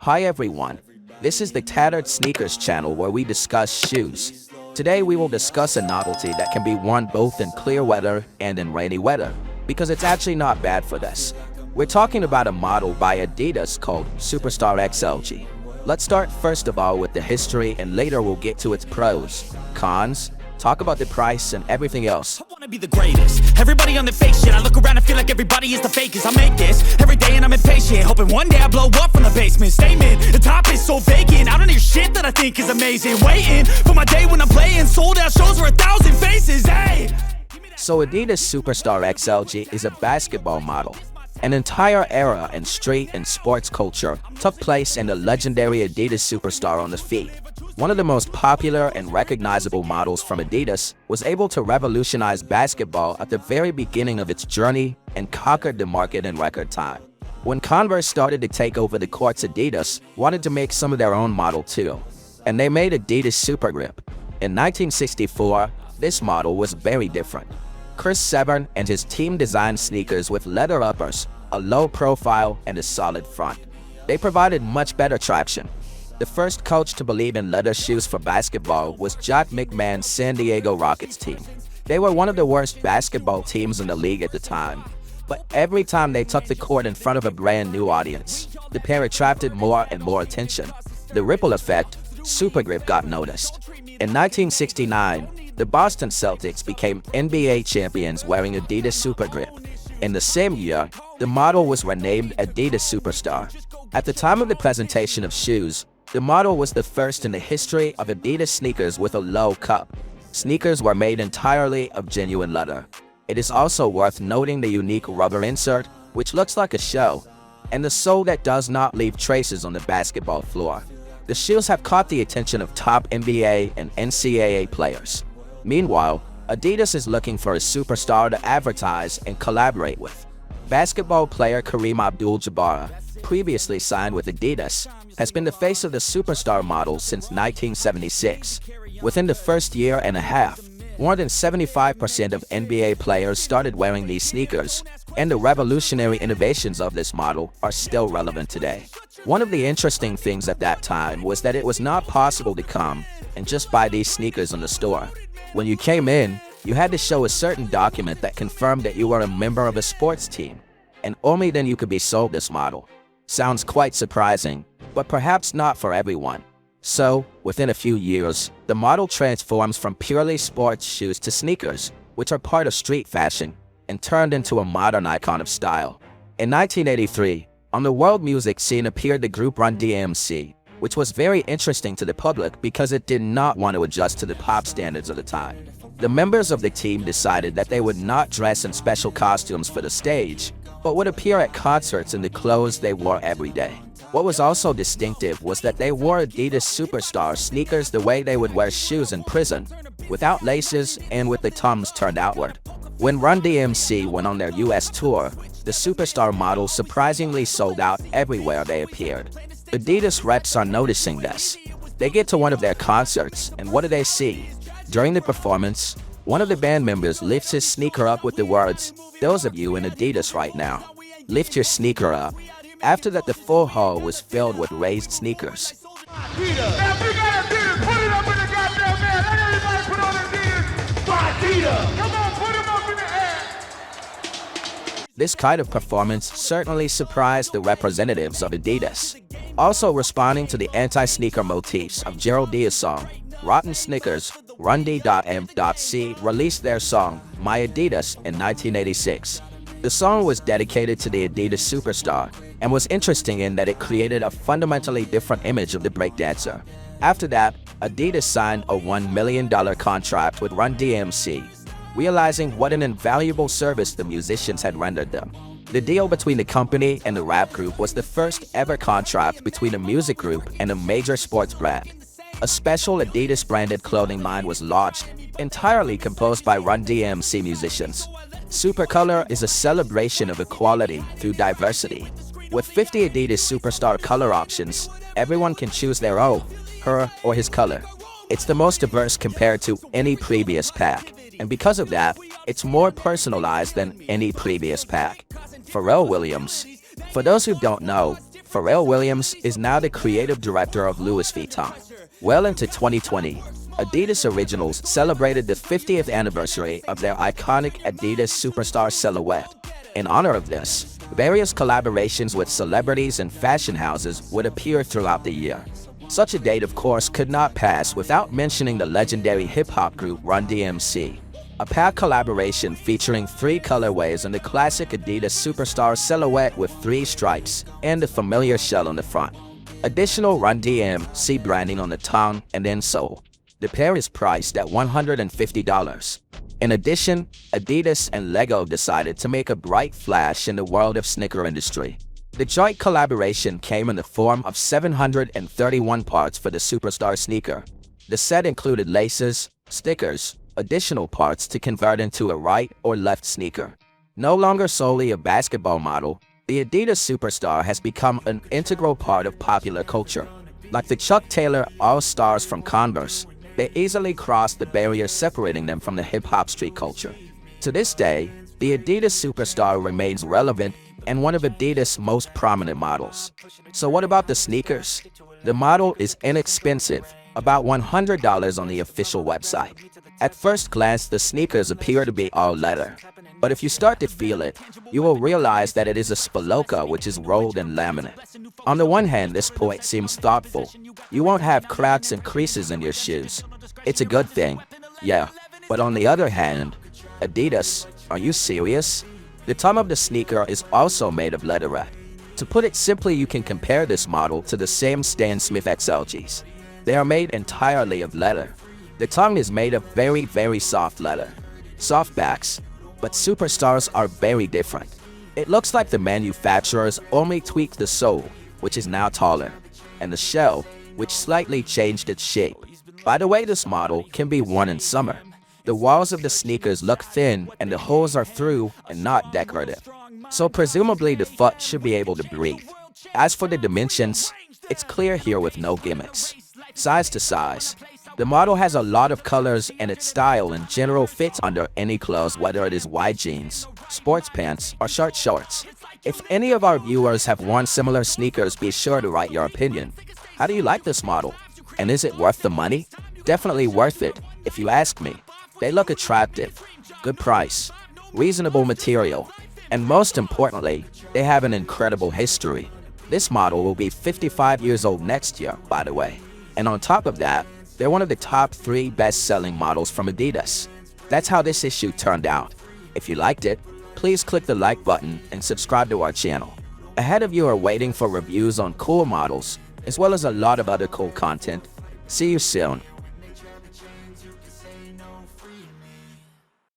Hi everyone, this is the Tattered Sneakers channel where we discuss shoes. Today we will discuss a novelty that can be worn both in clear weather and in rainy weather, because it's actually not bad for this. We're talking about a model by Adidas called Superstar XLG. Let's start first of all with the history, and later we'll get to its pros, cons, talk about the price and everything else. I wanna be the greatest. Everybody on the fake shit. I look around and feel like everybody is the fakest. I make this every day and I'm impatient, hoping one day I blow up from the basement. Statement, the top is so vacant. I don't hear shit that I think is amazing. Waiting for my day when I'm playing sold out shows for 1,000 faces. Hey. So Adidas Superstar XLG is a basketball model. An entire era in street and sports culture took place in the legendary Adidas Superstar on the feet. One of the most popular and recognizable models from Adidas was able to revolutionize basketball at the very beginning of its journey and conquered the market in record time. When Converse started to take over the courts, Adidas wanted to make some of their own model too, and they made Adidas Super Grip. In 1964, this model was very different. Chris Severn and his team designed sneakers with leather uppers, a low profile, and a solid front. They provided much better traction. The first coach to believe in leather shoes for basketball was Jack McMahon's San Diego Rockets team. They were one of the worst basketball teams in the league at the time, but every time they took the court in front of a brand new audience, the pair attracted more and more attention. The ripple effect, Super Grip, got noticed. In 1969, the Boston Celtics became NBA champions wearing Adidas Super Grip. In the same year, the model was renamed Adidas Superstar. At the time of the presentation of shoes, the model was the first in the history of Adidas sneakers with a low cup. Sneakers were made entirely of genuine leather. It is also worth noting the unique rubber insert, which looks like a shell, and the sole that does not leave traces on the basketball floor. The shoes have caught the attention of top NBA and NCAA players. Meanwhile, Adidas is looking for a superstar to advertise and collaborate with. Basketball player Kareem Abdul-Jabbar, previously signed with Adidas, has been the face of the Superstar model since 1976. Within the first year and a half, more than 75% of NBA players started wearing these sneakers, and the revolutionary innovations of this model are still relevant today. One of the interesting things at that time was that it was not possible to come and just buy these sneakers in the store. When you came in, you had to show a certain document that confirmed that you were a member of a sports team, and only then you could be sold this model. Sounds quite surprising, but perhaps not for everyone. So, within a few years, the model transforms from purely sports shoes to sneakers, which are part of street fashion, and turned into a modern icon of style. In 1983, on the world music scene appeared the group Run DMC, which was very interesting to the public because it did not want to adjust to the pop standards of the time. The members of the team decided that they would not dress in special costumes for the stage, but would appear at concerts in the clothes they wore every day. What was also distinctive was that they wore Adidas Superstar sneakers the way they would wear shoes in prison, without laces and with the thumbs turned outward. When Run DMC went on their US tour, the Superstar models surprisingly sold out everywhere they appeared. Adidas reps are noticing this. They get to one of their concerts, and what do they see? During the performance, one of the band members lifts his sneaker up with the words, "Those of you in Adidas right now, lift your sneaker up." After that, the full hall was filled with raised sneakers. Now if you got Adidas, put it up in the goddamn man. Let everybody put on Adidas. Adidas. Come on, put them up in the air. This kind of performance certainly surprised the representatives of Adidas. Also responding to the anti-sneaker motifs of Gerald Diaz's song, Rotten Snickers, Run D.M.C. released their song, My Adidas, in 1986. The song was dedicated to the Adidas Superstar, and was interesting in that it created a fundamentally different image of the breakdancer. After that, Adidas signed a $1 million contract with Run DMC, realizing what an invaluable service the musicians had rendered them. The deal between the company and the rap group was the first ever contract between a music group and a major sports brand. A special Adidas branded clothing line was launched, entirely composed by Run DMC musicians. Supercolor is a celebration of equality through diversity. With 50 Adidas Superstar color options, everyone can choose their own, her or his color. It's the most diverse compared to any previous pack, and because of that, it's more personalized than any previous pack. Pharrell Williams. For those who don't know, Pharrell Williams is now the creative director of Louis Vuitton. Well into 2020, Adidas Originals celebrated the 50th anniversary of their iconic Adidas Superstar silhouette. In honor of this, various collaborations with celebrities and fashion houses would appear throughout the year. Such a date, of course, could not pass without mentioning the legendary hip-hop group Run DMC. A pack collaboration featuring 3 colorways in the classic Adidas Superstar silhouette with 3 stripes and the familiar shell on the front. Additional Run DMC branding on the tongue and insole. The pair is priced at $150. In addition, Adidas and Lego decided to make a bright flash in the world of sneaker industry. The joint collaboration came in the form of 731 parts for the Superstar sneaker. The set included laces, stickers, additional parts to convert into a right or left sneaker. No longer solely a basketball model, the Adidas Superstar has become an integral part of popular culture. Like the Chuck Taylor All-Stars from Converse, they easily crossed the barrier separating them from the hip-hop street culture. To this day, the Adidas Superstar remains relevant and one of Adidas' most prominent models. So what about the sneakers? The model is inexpensive, about $100 on the official website. At first glance, the sneakers appear to be all leather. But if you start to feel it, you will realize that it is a spaloka which is rolled in laminate. On the one hand, this point seems thoughtful. You won't have cracks and creases in your shoes. It's a good thing, yeah. But on the other hand, Adidas, are you serious? The tongue of the sneaker is also made of leatherette. To put it simply, you can compare this model to the same Stan Smith XLGs. They are made entirely of leather. The tongue is made of very, very soft leather. Soft backs. But Superstars are very different. It looks like the manufacturers only tweaked the sole, which is now taller, and the shell, which slightly changed its shape. By the way, this model can be worn in summer. The walls of the sneakers look thin and the holes are through and not decorative. So presumably the foot should be able to breathe. As for the dimensions, it's clear here with no gimmicks. Size to size. The model has a lot of colors and its style in general fits under any clothes, whether it is wide jeans, sports pants, or short shorts. If any of our viewers have worn similar sneakers, be sure to write your opinion. How do you like this model? And is it worth the money? Definitely worth it, if you ask me. They look attractive, good price, reasonable material, and most importantly, they have an incredible history. This model will be 55 years old next year, by the way. And on top of that, they're one of the top 3 best-selling models from Adidas. That's how this issue turned out. If you liked it, please click the like button and subscribe to our channel. Ahead of you are waiting for reviews on cool models, as well as a lot of other cool content. See you soon.